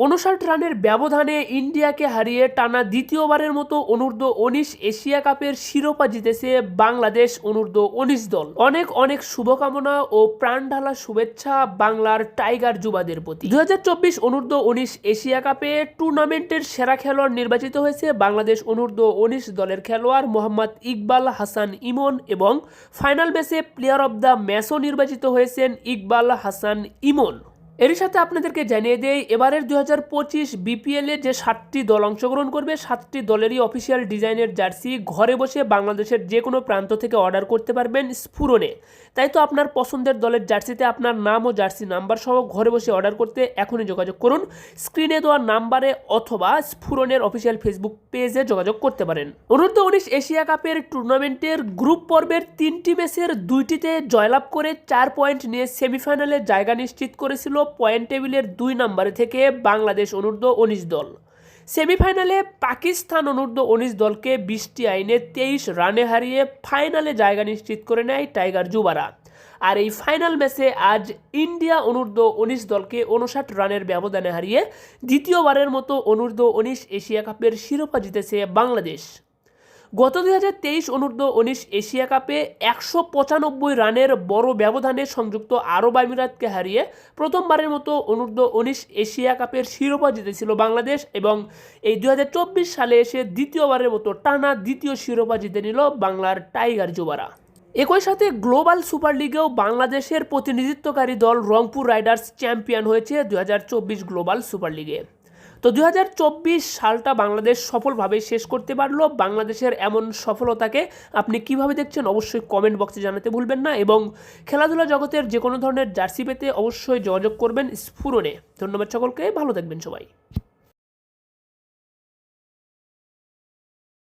59 রানের ব্যবধানে ইন্ডিয়াকে হারিয়ে টানা দ্বিতীয়বারের মতো অনূর্ধ্ব-19 এশিয়া কাপের শিরোপা জিতেছে বাংলাদেশ অনূর্ধ্ব-19 দল। অনেক অনেক শুভকামনা ও প্রাণঢালা শুভেচ্ছা বাংলার টাইগার যুবাদের প্রতি। 2024 অনূর্ধ্ব-19 এশিয়া কাপে টুর্নামেন্টের সেরা খেলোয়াড় নির্বাচিত হয়েছে বাংলাদেশ অনূর্ধ্ব-19 দলের খেলোয়াড় মোহাম্মদ ইকবাল হাসান ইমন এবং ফাইনাল ম্যাচে প্লেয়ার অব দ্য ম্যাচও নির্বাচিত হয়েছেন ইকবাল হাসান ইমন। এর সাথে আপনাদেরকে জানিয়ে দেই, এবারের 2025 বিপিএলে যে 7টি দল অংশগ্রহণ করবে 7টি দলেরই অফিসিয়াল ডিজাইনের জার্সি ঘরে বসে বাংলাদেশের যে কোনো প্রান্ত থেকে অর্ডার করতে পারবেন স্ফুরণে। তাই তো আপনার পছন্দের দলের জার্সিতে আপনার নাম ও জার্সি নাম্বার সহ ঘরে বসে অর্ডার করতে এখনই যোগাযোগ করুন। স্ক্রিনে দেওয়া নাম্বারে অথবা স্ফুরণের অফিসিয়াল ফেসবুক পেজে যোগাযোগ করতে পারেন। অনূর্ধ্ব-19 এশিয়া কাপের টুর্নামেন্টের গ্রুপ পর্বের 3টি ম্যাচের 2টিতে জয়লাভ করে 4 পয়েন্ট নিয়ে সেমিফাইনালে জায়গা নিশ্চিত করেছিল পয়েন্ট টেবিলের 2 নম্বরে থেকে বাংলাদেশ অনূর্ধ্ব-19 দল। সেমিফাইনালে পাকিস্তান অনূর্ধ্ব-19 দলকে 20টি আইনে 23 রানে হারিয়ে ফাইনালে জায়গা নিশ্চিত করে নেয় টাইগার যুবারা। আর এই ফাইনাল ম্যাচে আজ ইন্ডিয়া অনূর্ধ্ব-19 দলকে 59 রানের ব্যবধানে হারিয়ে দ্বিতীয়বারের মতো অনূর্ধ্ব-19 এশিয়া কাপের শিরোপা জিতেছে বাংলাদেশ। গত 2023 অনূর্ধ্ব-19 এশিয়া কাপে 195 রানের বড় ব্যবধানে সংযুক্ত আরব আমিরাতকে হারিয়ে প্রথমবারের মতো অনূর্ধ্ব-19 এশিয়া কাপের শিরোপা জিতেছিল বাংলাদেশ এবং এই 2024 সালে এসে দ্বিতীয়বারের মতো টানা দ্বিতীয় শিরোপা জিতে নিল বাংলার টাইগার যুবারা। একই সাথে গ্লোবাল সুপার লিগেও বাংলাদেশের প্রতিনিধিত্বকারী দল রংপুর রাইডার্স চ্যাম্পিয়ন হয়েছে 2024 গ্লোবাল সুপার লিগে। তো 2024 সালটা বাংলাদেশ সফলভাবে শেষ করতে পারলো। বাংলাদেশের এমন সফলতাকে আপনি কিভাবে দেখছেন অবশ্যই কমেন্ট বক্সে জানাতে ভুলবেন না এবং খেলাধুলা জগতের যে কোনো ধরনের জার্সি পেতে অবশ্যই যোগাযোগ করবেন স্ফুরণে। ধন্যবাদ সকলকে, ভালো থাকবেন সবাই।